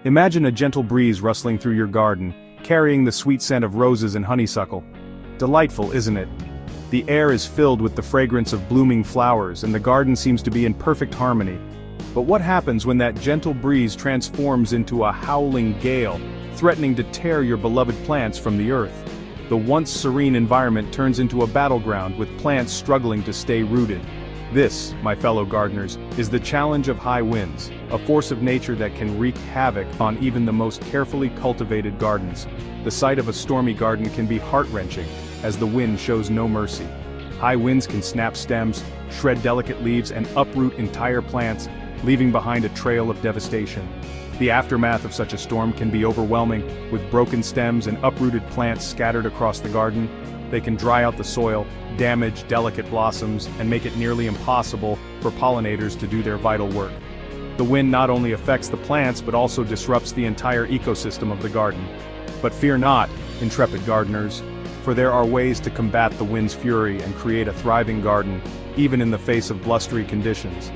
Imagine a gentle breeze rustling through your garden, carrying the sweet scent of roses and honeysuckle. Delightful, isn't it? The air is filled with the fragrance of blooming flowers, and the garden seems to be in perfect harmony. But what happens when that gentle breeze transforms into a howling gale, threatening to tear your beloved plants from the earth? The once serene environment turns into a battleground with plants struggling to stay rooted. This, my fellow gardeners, is the challenge of high winds, a force of nature that can wreak havoc on even the most carefully cultivated gardens. The sight of a stormy garden can be heart-wrenching, as the wind shows no mercy. High winds can snap stems, shred delicate leaves, and uproot entire plants, leaving behind a trail of devastation. The aftermath of such a storm can be overwhelming, with broken stems and uprooted plants scattered across the garden. They can dry out the soil, damage delicate blossoms, and make it nearly impossible for pollinators to do their vital work. The wind not only affects the plants but also disrupts the entire ecosystem of the garden. But fear not, intrepid gardeners, for there are ways to combat the wind's fury and create a thriving garden, even in the face of blustery conditions.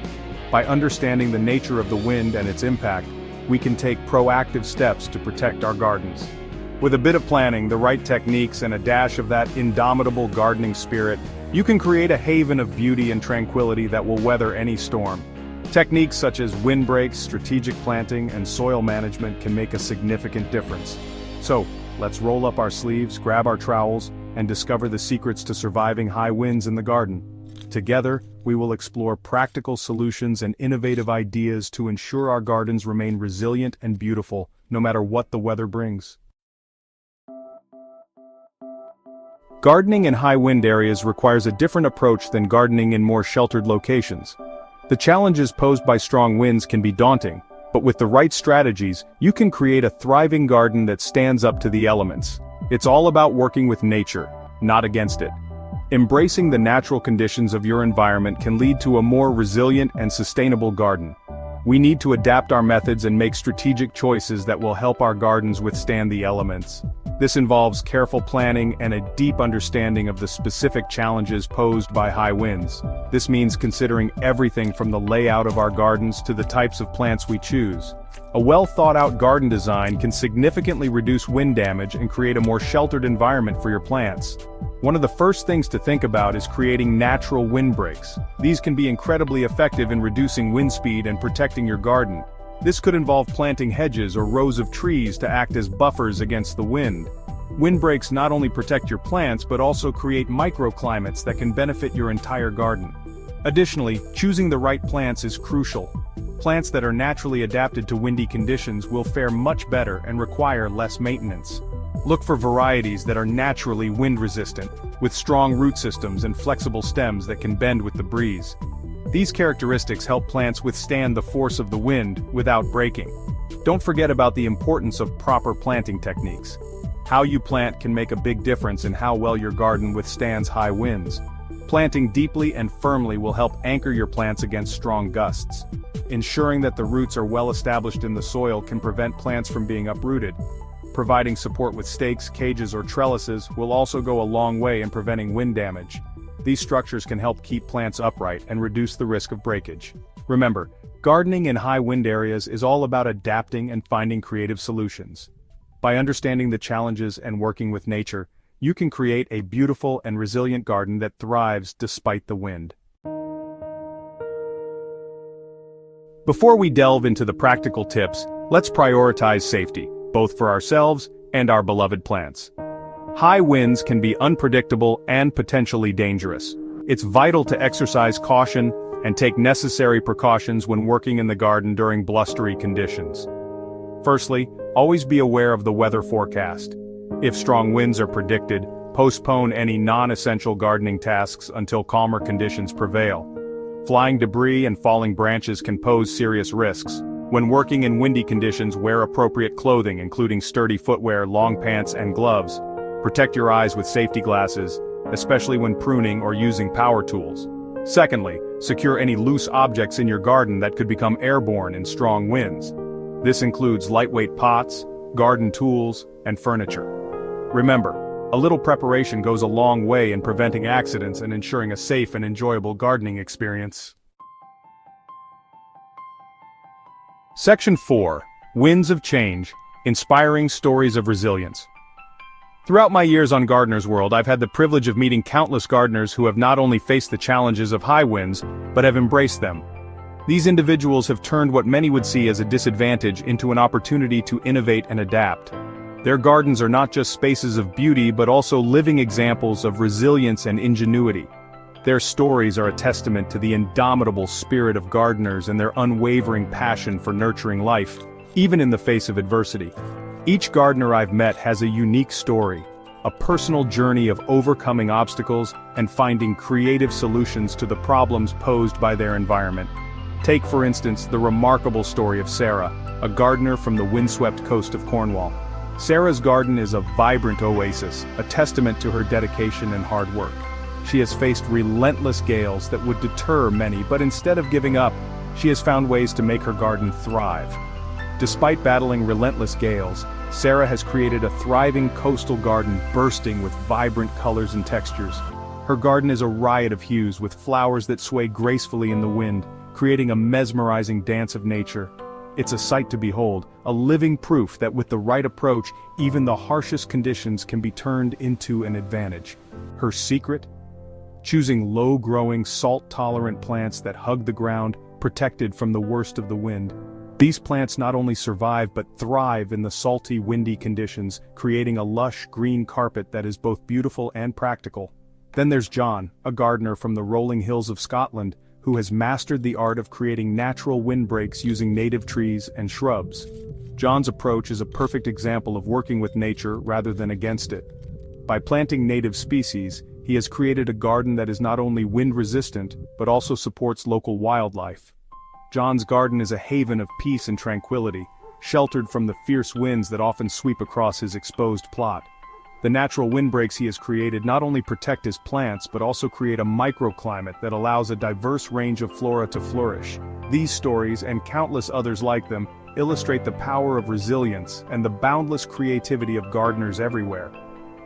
By understanding the nature of the wind and its impact, we can take proactive steps to protect our gardens. With a bit of planning, the right techniques, and a dash of that indomitable gardening spirit, you can create a haven of beauty and tranquility that will weather any storm. Techniques such as windbreaks, strategic planting, and soil management can make a significant difference. So, let's roll up our sleeves, grab our trowels, and discover the secrets to surviving high winds in the garden. Together, we will explore practical solutions and innovative ideas to ensure our gardens remain resilient and beautiful, no matter what the weather brings. Gardening in high wind areas requires a different approach than gardening in more sheltered locations. The challenges posed by strong winds can be daunting, but with the right strategies, you can create a thriving garden that stands up to the elements. It's all about working with nature, not against it. Embracing the natural conditions of your environment can lead to a more resilient and sustainable garden. We need to adapt our methods and make strategic choices that will help our gardens withstand the elements. This involves careful planning and a deep understanding of the specific challenges posed by high winds. This means considering everything from the layout of our gardens to the types of plants we choose. A well-thought-out garden design can significantly reduce wind damage and create a more sheltered environment for your plants. One of the first things to think about is creating natural windbreaks. These can be incredibly effective in reducing wind speed and protecting your garden. This could involve planting hedges or rows of trees to act as buffers against the wind. Windbreaks not only protect your plants but also create microclimates that can benefit your entire garden. Additionally, choosing the right plants is crucial. Plants that are naturally adapted to windy conditions will fare much better and require less maintenance. Look for varieties that are naturally wind-resistant, with strong root systems and flexible stems that can bend with the breeze. These characteristics help plants withstand the force of the wind without breaking. Don't forget about the importance of proper planting techniques. How you plant can make a big difference in how well your garden withstands high winds. Planting deeply and firmly will help anchor your plants against strong gusts. Ensuring that the roots are well established in the soil can prevent plants from being uprooted. Providing support with stakes, cages, or trellises will also go a long way in preventing wind damage. These structures can help keep plants upright and reduce the risk of breakage. Remember, gardening in high wind areas is all about adapting and finding creative solutions. By understanding the challenges and working with nature, you can create a beautiful and resilient garden that thrives despite the wind. Before we delve into the practical tips, let's prioritize safety, both for ourselves and our beloved plants. High winds can be unpredictable and potentially dangerous. It's vital to exercise caution and take necessary precautions when working in the garden during blustery conditions. Firstly, always be aware of the weather forecast. If strong winds are predicted, postpone any non-essential gardening tasks until calmer conditions prevail. Flying debris and falling branches can pose serious risks. When working in windy conditions, wear appropriate clothing including sturdy footwear, long pants, and gloves. Protect your eyes with safety glasses, especially when pruning or using power tools. Secondly, secure any loose objects in your garden that could become airborne in strong winds. This includes lightweight pots, garden tools, and furniture. Remember, a little preparation goes a long way in preventing accidents and ensuring a safe and enjoyable gardening experience. Section 4. Winds of change, inspiring stories of resilience. Throughout my years on Gardener's World, I've had the privilege of meeting countless gardeners who have not only faced the challenges of high winds, but have embraced them. These individuals have turned what many would see as a disadvantage into an opportunity to innovate and adapt. Their gardens are not just spaces of beauty but also living examples of resilience and ingenuity. Their stories are a testament to the indomitable spirit of gardeners and their unwavering passion for nurturing life, even in the face of adversity. Each gardener I've met has a unique story, a personal journey of overcoming obstacles and finding creative solutions to the problems posed by their environment. Take, for instance, the remarkable story of Sarah, a gardener from the windswept coast of Cornwall. Sarah's garden is a vibrant oasis, a testament to her dedication and hard work. She has faced relentless gales that would deter many, but instead of giving up, she has found ways to make her garden thrive. Despite battling relentless gales, Sarah has created a thriving coastal garden bursting with vibrant colors and textures. Her garden is a riot of hues with flowers that sway gracefully in the wind, creating a mesmerizing dance of nature. It's a sight to behold, a living proof that with the right approach, even the harshest conditions can be turned into an advantage. Her secret? Choosing low-growing, salt-tolerant plants that hug the ground, protected from the worst of the wind. These plants not only survive but thrive in the salty, windy conditions, creating a lush, green carpet that is both beautiful and practical. Then there's John, a gardener from the rolling hills of Scotland, who has mastered the art of creating natural windbreaks using native trees and shrubs. John's approach is a perfect example of working with nature rather than against it. By planting native species, he has created a garden that is not only wind-resistant, but also supports local wildlife. John's garden is a haven of peace and tranquility, sheltered from the fierce winds that often sweep across his exposed plot. The natural windbreaks he has created not only protect his plants but also create a microclimate that allows a diverse range of flora to flourish. These stories, and countless others like them, illustrate the power of resilience and the boundless creativity of gardeners everywhere.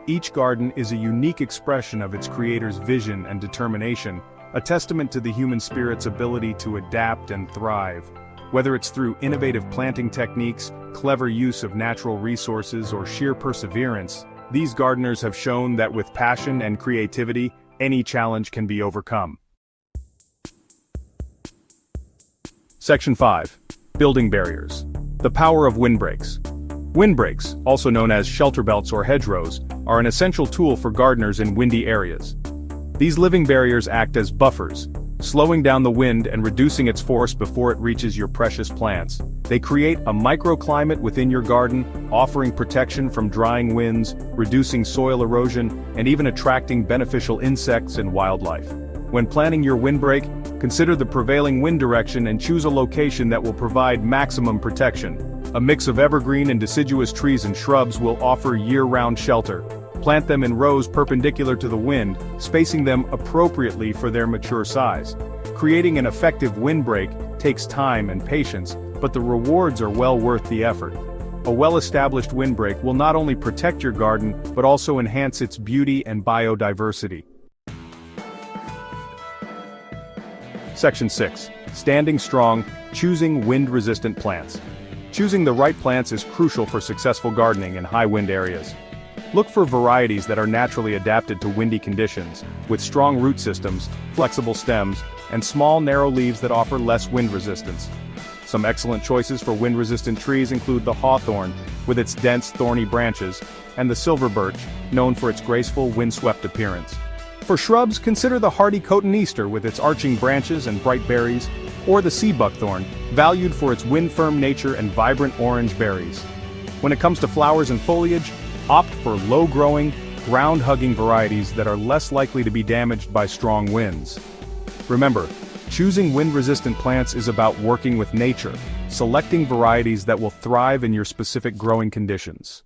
Each garden is a unique expression of its creator's vision and determination, a testament to the human spirit's ability to adapt and thrive. Whether it's through innovative planting techniques, clever use of natural resources, or sheer perseverance, these gardeners have shown that with passion and creativity, any challenge can be overcome. Section 5. Building barriers. The power of windbreaks. Windbreaks, also known as shelter belts or hedgerows, are an essential tool for gardeners in windy areas. These living barriers act as buffers, slowing down the wind and reducing its force before it reaches your precious plants. They create a microclimate within your garden, offering protection from drying winds, reducing soil erosion, and even attracting beneficial insects and wildlife. When planning your windbreak, consider the prevailing wind direction and choose a location that will provide maximum protection. A mix of evergreen and deciduous trees and shrubs will offer year-round shelter. Plant them in rows perpendicular to the wind, spacing them appropriately for their mature size. Creating an effective windbreak takes time and patience, but the rewards are well worth the effort. A well-established windbreak will not only protect your garden, but also enhance its beauty and biodiversity. Section 6. Standing strong, choosing wind-resistant plants. Choosing the right plants is crucial for successful gardening in high wind areas. Look for varieties that are naturally adapted to windy conditions, with strong root systems, flexible stems, and small narrow leaves that offer less wind resistance. Some excellent choices for wind-resistant trees include the hawthorn, with its dense thorny branches, and the silver birch, known for its graceful windswept appearance. For shrubs, consider the hardy cotoneaster with its arching branches and bright berries, or the sea buckthorn, valued for its wind-firm nature and vibrant orange berries. When it comes to flowers and foliage, opt for low-growing, ground-hugging varieties that are less likely to be damaged by strong winds. Remember, choosing wind-resistant plants is about working with nature, selecting varieties that will thrive in your specific growing conditions.